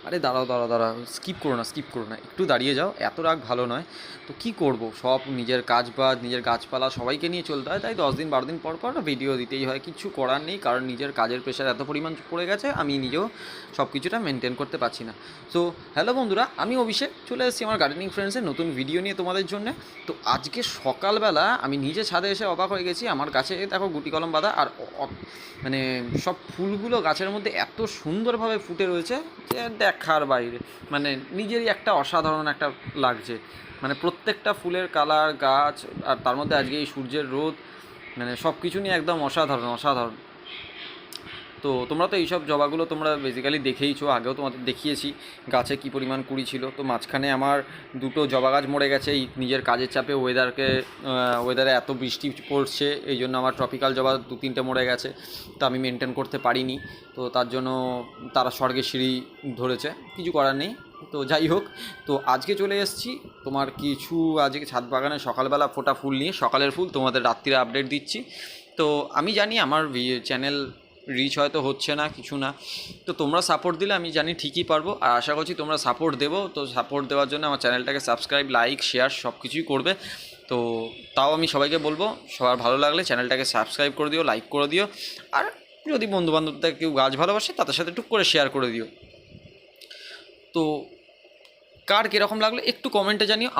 আরে দাঁড়াও দাঁড়াও দাঁড়াও, স্কিপ করো না, স্কিপ করো না, একটু দাঁড়িয়ে যাও, এত রাগ ভালো নয়। তো কি করব, সব নিজের কাজ বাজ, নিজের গাছপালা সবাইকে নিয়ে চলতে হয়, তাই 10 দিন 12 দিন পর পর ভিডিও দিতেই হয়, কিছু করার নেই, কারণ নিজের কাজের প্রেশার এত পরিমাণ পড়ে গেছে, আমি নিজেও সব কিছুটা মেনটেন করতে পারছি না। সো হ্যালো বন্ধুরা, আমি অভিষেক চলে এসেছি আমার গার্ডেনিং ফ্রেন্ডসের নতুন ভিডিও নিয়ে তোমাদের জন্য। তো আজকে সকালবেলা আমি নিজে ছাদে এসে অবাক হয়ে গেছি, আমার গাছে দেখো গুটি কলম বাঁধা, আর মানে সব ফুলগুলো গাছের মধ্যে এত সুন্দরভাবে ফুটে রয়েছে যে দেখার বাইরে, মানে নিজেরই একটা অসাধারণ একটা লাগছে। মানে প্রত্যেকটা ফুলের কালার, গাছ, আর তার মধ্যে আজকে এই সূর্যের রোদ, মানে সব কিছু নিয়ে একদম অসাধারণ অসাধারণ। তো তোমরা তো এইসব জবাগুলো তোমরা বেসিক্যালি দেখেইছো, আগেও তোমাদের দেখিয়েছি গাছে কী পরিমাণ কুড়ি ছিল। তো মাঝখানে আমার দুটো জবা গাছ মরে গেছে এই নিজের কাজের চাপে, ওয়েদারে এত বৃষ্টি পড়ছে, এই জন্য আমার ট্রপিক্যাল জবা 2-3টে মরে গেছে। তো আমি মেনটেন করতে পারিনি, তো তার জন্য তারা স্বর্গের সিঁড়ি ধরেছে, কিছু করার নেই। তো যাই হোক, তো আজকে চলে এসেছি তোমার কিছু, আজকে ছাদ বাগানে সকালবেলা ফোটা ফুল নিয়ে, সকালের ফুল তোমাদের রাত্রিরে আপডেট দিচ্ছি। তো আমি জানি আমার চ্যানেল রিচ হয়তো হচ্ছে না, কিছু না, তো তোমরা সাপোর্ট দিলে আমি জানি ঠিকই পারবো, আর আশা করছি তোমরা সাপোর্ট দেবো। তো সাপোর্ট দেওয়ার জন্য আমার চ্যানেলটাকে সাবস্ক্রাইব, লাইক, শেয়ার সব কিছুই করবে। তো তাও আমি সবাইকে বলবো, সবার ভালো লাগলে চ্যানেলটাকে সাবস্ক্রাইব করে দিও, লাইক করে দিও, আর যদি বন্ধুবান্ধবদের কেউ গাছ ভালোবাসে তাদের সাথে টুক করে শেয়ার করে দিও। তো কার কীরকম লাগলো একটু কমেন্টে জানিও।